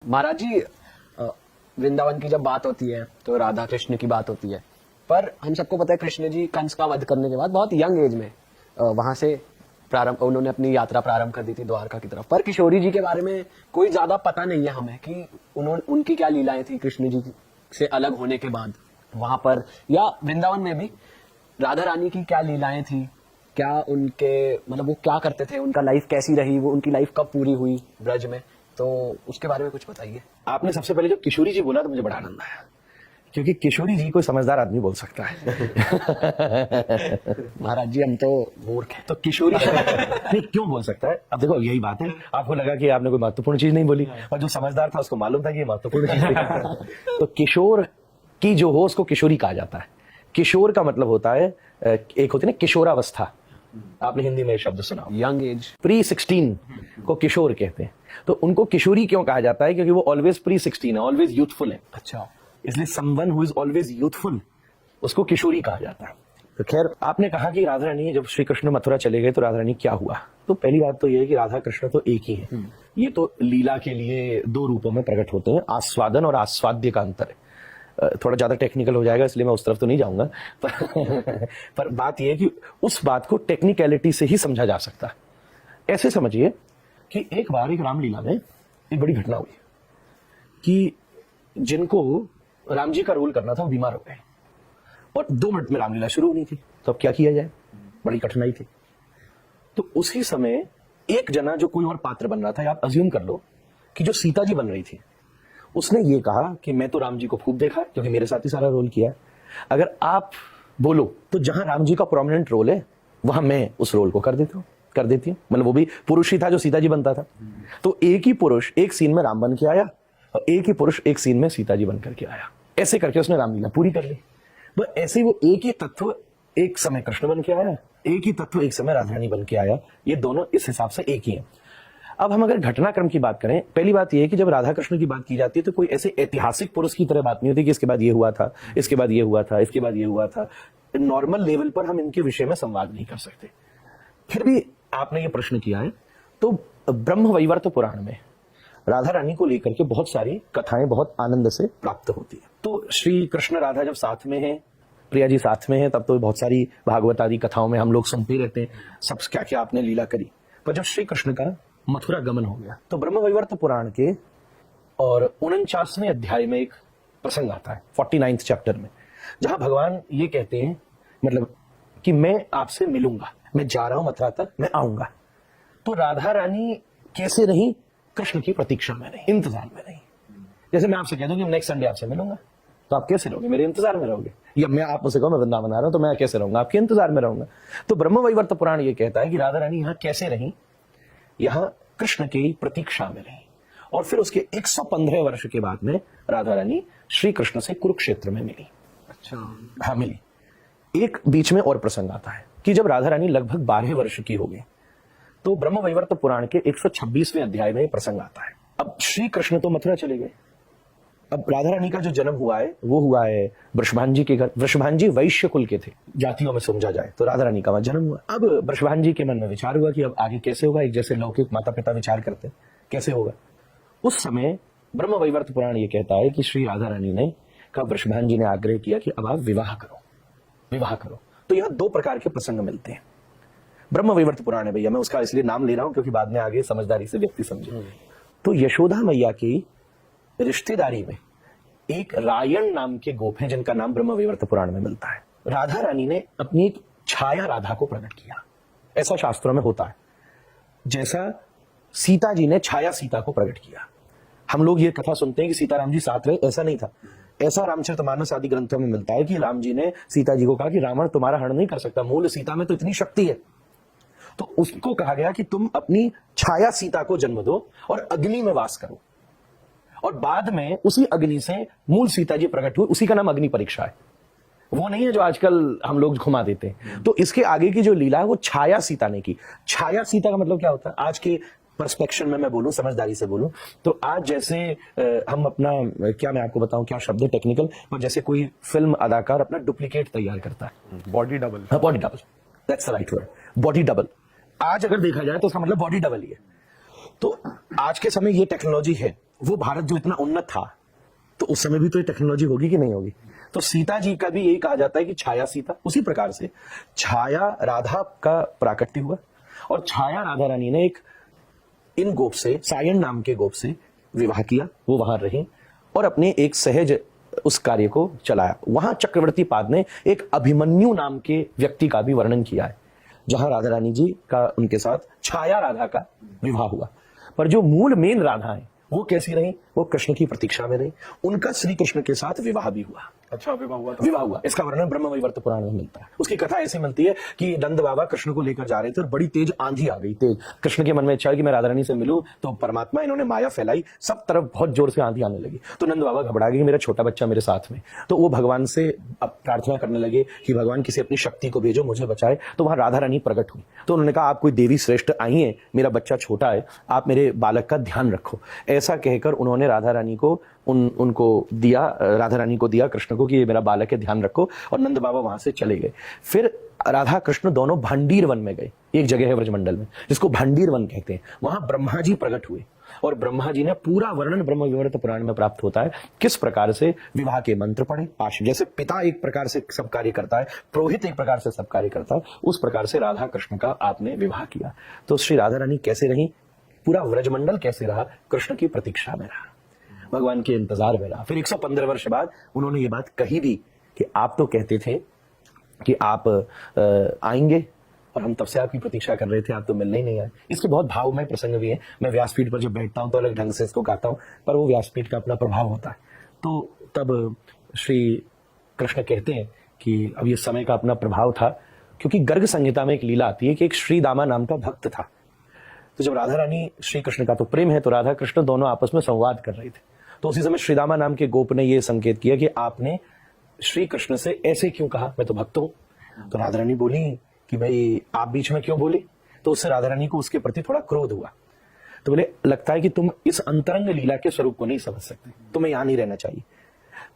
महाराज जी, वृंदावन की जब बात होती है तो राधा कृष्ण की बात होती है, पर हम सबको पता है कृष्ण जी कंस का वध करने के बाद बहुत यंग एज में वहां से प्रारंभ उन्होंने अपनी यात्रा प्रारंभ कर दी थी द्वारका की तरफ। पर किशोरी जी के बारे में कोई ज्यादा पता नहीं है हमें कि उनकी क्या लीलाएं थी कृष्ण जी से अलग होने के बाद वहां पर, या वृंदावन में भी राधा रानी की क्या लीलाएं थी, क्या उनके मतलब वो क्या करते थे, उनका लाइफ कैसी रही, वो उनकी लाइफ कब पूरी हुई ब्रज में, तो उसके बारे में कुछ बताइए। आपने सबसे पहले जब किशोरी जी बोला तो मुझे बड़ा आनंद आया, क्योंकि किशोरी जी कोई समझदार आदमी बोल सकता है। महाराज जी हम तो मूर्ख हैं। तो किशोरी नहीं क्यों बोल सकता है? अब देखो यही बात है, आपको लगा कि आपने कोई महत्वपूर्ण चीज नहीं बोली, और जो समझदार था उसको मालूम था कि ये महत्वपूर्ण चीज नहीं। तो किशोर की जो हो उसको किशोरी कहा जाता है। किशोर का मतलब होता है, एक होती है ना किशोरावस्था, आपने हिंदी में शब्द सुना, यंग एज, प्री 16 को किशोर कहते हैं। तो उनको किशोरी क्यों कहा जाता है? क्योंकि वो ऑलवेज प्री 16 है, ऑलवेज यूथफुल है। अच्छा, इसलिए someone who is always youthful उसको किशोरी कहा जाता है। तो खैर, आपने कहा कि राधा रानी जब श्री कृष्ण मथुरा चले गए तो राधा रानी क्या हुआ, तो पहली बात तो ये है कि राधा कृष्ण तो एक ही है। ये तो लीला के लिए दो रूपों में प्रकट होते हैं, आस्वादन और आस्वाद्य का अंतर है। थोड़ा ज्यादा टेक्निकल हो जाएगा इसलिए मैं उस तरफ तो नहीं जाऊंगा, पर बात यह है कि उस बात को टेक्निकलिटी से ही समझा जा सकता है। ऐसे समझिए कि एक बार एक रामलीला में एक बड़ी घटना हुई कि जिनको राम जी का रोल करना था वो बीमार हो गए और 2 मिनट में रामलीला शुरू होनी थी। तो अब क्या किया जाए, बड़ी कठिनाई थी। तो उसी समय एक जना जो कोई और पात्र बन रहा था, आप अज्यूम कर लो कि जो सीता जी बन रही थी, उसने ये कहा कि मैं तो राम जी को खूब देखा क्योंकि मेरे साथ ही सारा रोल किया है, अगर आप बोलो तो जहां राम जी का प्रोमिनेंट रोल है वहां मैं उस रोल को कर देती हूँ। मतलब वो भी पुरुष ही था जो सीता जी बनता था। तो एक ही पुरुष एक सीन में राम बन के आया और एक ही पुरुष एक सीन में सीता जी बन करके आया। ऐसे करके उसने रामलीला पूरी कर ली। तो ऐसे ही वो एक ही तत्व एक समय कृष्ण बन के आया, एक ही तत्व एक समय राधा रानी बन के आया। ये दोनों इस हिसाब से एक ही है। अब हम अगर घटनाक्रम की बात करें, पहली बात यह है कि जब राधा कृष्ण की बात की जाती है तो कोई ऐसे ऐतिहासिक पुरुष की तरह बात नहीं होती कि इसके बाद ये हुआ था, इसके बाद ये हुआ था, इसके बाद ये हुआ था। नॉर्मल लेवल पर हम इनके विषय में संवाद नहीं कर सकते। फिर भी आपने ये प्रश्न किया है, तो ब्रह्म वैवर्त पुराण में राधा रानी को लेकर के बहुत सारी कथाएं बहुत आनंद से प्राप्त होती है। तो श्री कृष्ण राधा जब साथ में है, प्रिया जी साथ में है, तब तो बहुत सारी भागवत आदि कथाओं में हम लोग सुनते रहते हैं सब क्या क्या आपने लीला करी। पर जब श्री कृष्ण का मथुरा गमन हो गया तो ब्रह्म वैवर्त पुराण के और 49वें अध्याय में एक प्रसंग आता है, 49th चैप्टर में, जहां भगवान ये कहते हैं मतलब कि मैं आपसे मिलूंगा, मैं जा रहा हूं मथुरा तक, मैं आऊंगा। तो राधा रानी कैसे रही? कृष्ण की प्रतीक्षा में नहीं, इंतजार में नहीं। जैसे मैं आपसे कह दूं कि नेक्स्ट संडे आपसे मिलूंगा, तो आप कैसे रहोगे? मेरे इंतजार में रहोगे। या मैं आप मुझसे कहूं मैं वृंदावन आ रहा हूं, तो मैं कैसे रहूंगा? आपके इंतजार में रहूंगा। तो ब्रह्म वैवर्त पुराण ये कहता है कि राधा रानी यहां कैसे रही? यहां कृष्ण की प्रतीक्षा में रही। और फिर उसके 115 वर्ष के बाद में राधा रानी श्री कृष्ण से कुरुक्षेत्र में मिली। अच्छा, हाँ मिली। एक बीच में और प्रसंग आता है कि जब राधा रानी लगभग 12 वर्ष की हो गई तो ब्रह्म वैवर्त पुराण के 126वें अध्याय में प्रसंग आता है। अब श्री कृष्ण तो मथुरा चले गए, अब राधा रानी का जो जन्म हुआ है वो हुआ है वृषभान जी के घर। वृषभान जी वैश्य कुल के थे, जातियों में समझा जाए तो राधा रानी का वहां जन्म हुआ। अब वृषभान जी के मन में विचार हुआ कि अब आगे कैसे होगा, एक जैसे लौकिक माता पिता विचार करते हैं कैसे होगा। उस समय ब्रह्म वैवर्त पुराण ये कहता है कि श्री राधा रानी ने का वृषभान जी ने आग्रह किया कि अब आप विवाह करो। तो यहां 2 प्रकार के प्रसंग मिलते हैं। ब्रह्म वैवर्त पुराण है भैया, मैं उसका इसलिए नाम ले रहा हूं क्योंकि बाद में आगे समझदारी से व्यक्ति समझे। तो यशोदा मैया की रिश्तेदारी में एक रायण नाम के गोप हैं जिनका नाम ब्रह्म वैवर्त पुराण में मिलता है। राधा रानी ने अपनी एक छाया राधा को प्रकट किया, ऐसा शास्त्रों में होता है, जैसा सीता जी ने छाया सीता को प्रकट किया। हम लोग ये कथा सुनते हैं कि सीताराम जी साथ रहे, ऐसा नहीं था। ऐसा रामचरितमानस आदि ग्रंथों में मिलता है कि राम जी ने सीता जी को कहा कि रावण तुम्हारा हरण नहीं कर सकता, मूल सीता में तो इतनी शक्ति है। तो उसको कहा गया कि तुम अपनी छाया सीता को जन्म दो और अग्नि में वास करो, और बाद में उसी अग्नि से मूल सीता जी प्रकट हुई। उसी का नाम अग्नि परीक्षा है, वो नहीं है जो आजकल हम लोग घुमा देते हैं। तो इसके आगे की जो लीला है वो छाया सीता ने की। छाया सीता का मतलब क्या होता है? आज के पर्सपेक्शन में मैं बोलूं, समझदारी से बोलूं तो आज जैसे हम अपना क्या, मैं आपको बताऊं क्या शब्द है टेक्निकल, पर जैसे कोई फिल्म अदाकार अपना डुप्लीकेट तैयार करता है, बॉडी डबल। हाँ, body double, that's the right word, body double. आज अगर देखा जाए तो उसका मतलब बॉडी डबल ही है। तो आज के समय ये टेक्नोलॉजी है वो भारत जो इतना उन्नत था, तो उस समय भी तो ये टेक्नोलॉजी होगी कि नहीं होगी। तो सीता जी का भी यही कहा जाता है कि छाया सीता, उसी प्रकार से छाया राधा का प्राकट्य हुआ और छाया राधा रानी ने एक इन गोप से, सायन नाम के गोप से विवाह किया, वो वहां रहे और अपने एक सहज उस कार्य को चलाया। वहां चक्रवर्ती पाद ने एक अभिमन्यु नाम के व्यक्ति का भी वर्णन किया है, जहां राधा रानी जी का उनके साथ छाया राधा का विवाह हुआ। पर जो मूल मेन राधा है वो कैसी रही, वो कृष्ण की प्रतीक्षा में रही, उनका श्री कृष्ण के साथ विवाह भी हुआ। अच्छा, विवाह हुआ था। विवाह हुआ, इसका वर्णन ब्रह्म वैवर्त पुराण में मिलता है। उसकी कथा ऐसी मिलती है कि नंद बाबा कृष्ण को लेकर जा रहे थे और बड़ी तेज आंधी आ गई। तेज कृष्ण के मन में इच्छा है कि मैं राधा रानी से मिलूं, तो परमात्मा इन्होंने माया फैलाई, सब तरफ बहुत जोर से आंधी आने लगी। तो नंद बाबा घबरा गए, मेरा छोटा बच्चा मेरे साथ में। तो वो भगवान से अब प्रार्थना करने लगे कि भगवान किसी अपनी शक्ति को भेजो, मुझे बचाए। तो वहां राधा रानी प्रकट हुई। तो उन्होंने कहा, आप कोई देवी श्रेष्ठ आई है, मेरा बच्चा छोटा है, आप मेरे बालक का ध्यान रखो। ऐसा कहकर उन्होंने राधा रानी को उनको दिया, राधा रानी को दिया कृष्ण को कि ये मेरा बालक है, ध्यान रखो। और नंद बाबा वहां से चले गए। फिर राधा कृष्ण दोनों भांडीर वन में गए। एक जगह है ब्रजमंडल में जिसको भांडीर वन कहते हैं। वहां ब्रह्मा जी प्रकट हुए और ब्रह्मा जी ने पूरा वर्णन ब्रह्म वैवर्त पुराण में प्राप्त होता है, किस प्रकार से विवाह के मंत्र पढ़े। जैसे पिता एक प्रकार से सब कार्य करता है, पुरोहित एक प्रकार से सब कार्य करता है, उस प्रकार से राधा कृष्ण का आपने विवाह किया। तो श्री राधा रानी कैसे रही, पूरा व्रजमंडल कैसे रहा, कृष्ण की प्रतीक्षा में रहा, भगवान के इंतजार में रहा। फिर 115 वर्ष बाद उन्होंने ये बात कही भी कि आप तो कहते थे कि आप आएंगे और हम तब से आपकी प्रतीक्षा कर रहे थे, आप तो मिलने ही नहीं आए। इसके बहुत भावमय प्रसंग भी है। मैं व्यासपीठ पर जब बैठता हूं तो अलग ढंग से इसको गाता हूं, पर वो व्यासपीठ का अपना प्रभाव होता है। तो तब श्री कृष्ण कहते हैं कि अब ये समय का अपना प्रभाव था, क्योंकि गर्ग संहिता में एक लीला आती है कि एक श्रीदामा नाम का भक्त था। तो जब राधा रानी, श्री कृष्ण का तो प्रेम है, तो राधा कृष्ण दोनों आपस में संवाद कर रहे थे। तो उसी समय श्रीदामा नाम के गोप ने यह संकेत किया कि आपने श्री कृष्ण से ऐसे क्यों कहा, मैं तो भक्त हूं। तो राधा रानी बोली कि भाई आप बीच में क्यों बोले। तो उससे राधा रानी को उसके प्रति थोड़ा क्रोध हुआ। तो बोले, लगता है कि तुम इस अंतरंग लीला के स्वरूप को नहीं समझ सकते, तुम्हें यहां नहीं रहना चाहिए।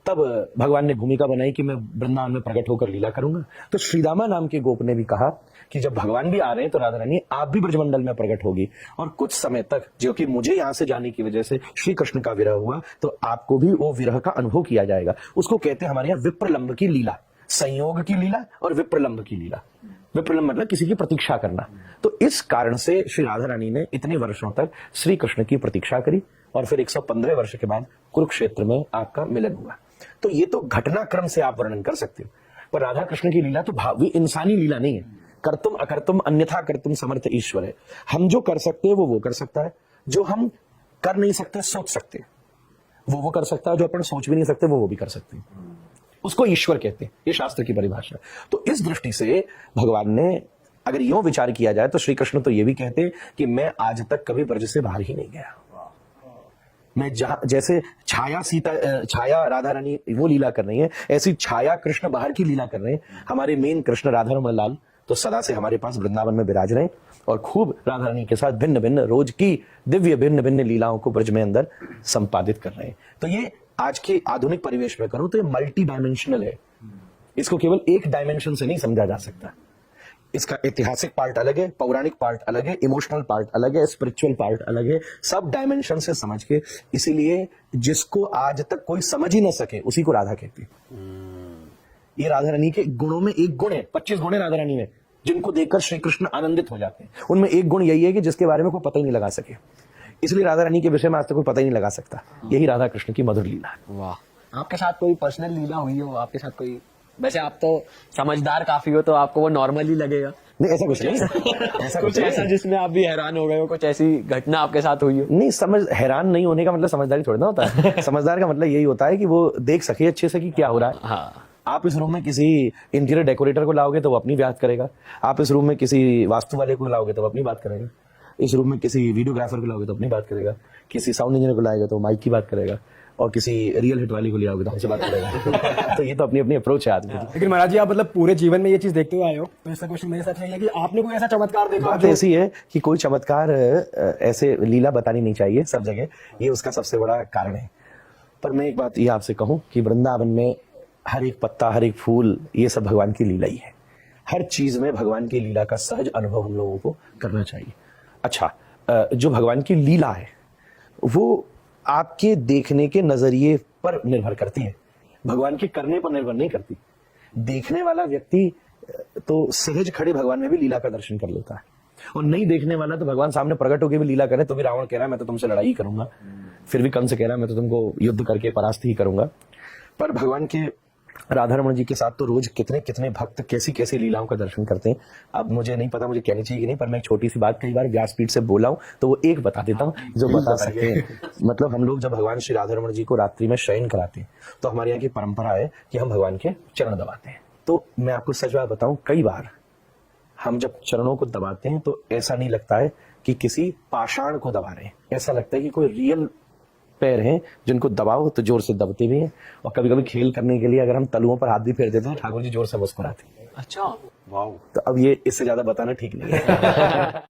तब भगवान ने भूमिका बनाई कि मैं वृंदावन में प्रकट होकर लीला करूंगा। तो श्रीदामा नाम के गोप ने भी कहा कि जब भगवान भी आ रहे हैं तो राधा रानी आप भी ब्रजमंडल में प्रकट होगी, और कुछ समय तक, जो कि मुझे यहां से जाने की वजह से श्री कृष्ण का विरह हुआ, तो आपको भी वो विरह का अनुभव किया जाएगा। उसको कहते हैं हमारे यहाँ विप्रलंब की लीला, संयोग की लीला और विप्रलंब की लीला। विप्रलंब मतलब किसी की प्रतीक्षा करना। तो इस कारण से श्री राधा रानी ने इतने वर्षों तक श्री कृष्ण की प्रतीक्षा करी और फिर 115 वर्ष के बाद कुरुक्षेत्र में आपका मिलन हुआ। तो ये तो घटनाक्रम से आप वर्णन कर सकते हो, पर राधा कृष्ण की लीला तो भावी इंसानी लीला नहीं है। कर्तुम अकर्तुम अन्यथा कर्तुम समर्थ ईश्वर है। हम जो कर सकते हैं वो कर सकता है, जो हम कर नहीं सकते सोच सकते हैं वो कर सकता है, जो अपन सोच भी नहीं सकते वो भी कर सकते हैं, उसको ईश्वर कहते हैं। ये शास्त्र की परिभाषा। तो इस दृष्टि से भगवान ने अगर यूं विचार किया जाए तो श्री कृष्ण तो ये भी कहते हैं कि मैं आज तक कभी ब्रज से बाहर ही नहीं गया। मैं जैसे छाया राधा रानी वो लीला कर रही है, ऐसी छाया कृष्ण बाहर की लीला कर रहे हैं। हमारे मेन कृष्ण राधा रमन लाल तो सदा से हमारे पास वृंदावन में विराज रहे और खूब राधा रानी के साथ भिन्न भिन्न रोज की दिव्य भिन्न भिन्न लीलाओं को ब्रज में अंदर संपादित कर रहे हैं। तो ये आज के आधुनिक परिवेश में करूं तो ये मल्टी डायमेंशनल है। इसको केवल एक डायमेंशन से नहीं समझा जा सकता। इसका ऐतिहासिक पार्ट अलग है, पौराणिक पार्ट अलग है, इमोशनल पार्ट अलग है, स्पिरिचुअल पार्ट अलग है। सब डायमेंशन से समझ के, इसीलिए जिसको आज तक कोई समझ ही ना सके उसी को राधा कहते हैं। ये राधा रानी के गुणों में एक गुण है, 25 गुण है राधा रानी में, जिनको देखकर श्री कृष्ण आनंदित हो जाते हैं। उनमें एक गुण यही है कि जिसके बारे में कोई पता ही नहीं लगा सके। इसलिए राधा रानी के विषय में आज तक कोई पता ही नहीं लगा सकता। यही राधा कृष्ण की मधुर लीला है। वाह। आपके साथ कोई पर्सनल लीला हुई हो, आपके साथ कोई, वैसे आप तो समझदार काफी हो तो आपको वो नॉर्मल ही लगेगा। नहीं, ऐसा कुछ नहीं। ऐसा कुछ ऐसा जिसमें आप भी हैरान हो गए हो, कुछ ऐसी घटना आपके साथ हुई हो? नहीं, हैरान नहीं होने का मतलब समझदारी थोड़ी ना होता है। समझदार का मतलब यही होता है कि वो देख सके अच्छे से कि क्या हो रहा है। हाँ। आप इस रूम में किसी इंटीरियर डेकोरेटर को लाओगे तो वो अपनी बात करेगा, आप इस रूम में किसी वास्तु वाले को लाओगे तो वो अपनी बात करेगा, इस रूम में किसी वीडियोग्राफर को लाओगे तो अपनी बात करेगा, किसी साउंड इंजीनियर को लाएगा तो माइक की बात करेगा, और किसी रियल हिट वाली को ले आओगे तो हमसे बात करेगा। तो ये तो अपनी अपनी अप्रोच है आदमी की। लेकिन महाराज जी, आप मतलब पूरे जीवन में ये चीज देखते हुए आए हो, तो ऐसा क्वेश्चन मेरे साथ नहीं है कि आपने कोई ऐसा चमत्कार देखा? बात ऐसी है कि कोई चमत्कार ऐसे लीला बतानी नहीं चाहिए सब जगह, ये उसका सबसे बड़ा कारण है। पर मैं एक बात ये आपसे कहूं कि वृंदावन में हर एक पत्ता, हर एक फूल, ये सब भगवान की लीला ही है। हर चीज में भगवान की लीला का सहज अनुभव हम लोगों को करना चाहिए। अच्छा, जो भगवान की लीला है वो आपके देखने के नजरिए पर निर्भर करती है, भगवान के करने पर निर्भर नहीं करती। देखने वाला व्यक्ति तो सहज खड़े भगवान में भी लीला का दर्शन कर लेता है, और नहीं देखने वाला तो भगवान सामने प्रकट होकर भी लीला करे तो भी रावण कह रहा है मैं तो तुमसे लड़ाई ही करूंगा, फिर भी कंस कह रहा है मैं तो तुमको युद्ध करके परास्त ही करूंगा। पर भगवान के राधा रमण जी के साथ तो रोज कितने कितने भक्त कैसी कैसी लीलाओं का दर्शन करते हैं। अब मुझे नहीं पता मुझे कहनी चाहिए कि नहीं, पर मैं एक छोटी सी बात कई बार व्यासपीठ से बोला हूं तो वो एक बता देता हूं जो बता सकते हैं। मतलब हम लोग जब भगवान श्री राधा रमण जी को रात्रि में शयन कराते हैं तो हमारे यहाँ की परंपरा है कि हम भगवान के चरण दबाते हैं। तो मैं आपको सच बात बताऊं, कई बार हम जब चरणों को दबाते हैं तो ऐसा नहीं लगता है कि किसी पाषाण को दबा रहे हैं, ऐसा लगता है कि कोई रियल पैर हैं जिनको दबाओ तो जोर से दबते भी हैं। और कभी कभी खेल करने के लिए अगर हम तलुओं पर हाथ भी फेर देते हैं तो ठाकुर जी जोर से मुस्कुराते हैं। अच्छा, वाह। तो अब ये इससे ज्यादा बताना ठीक नहीं है।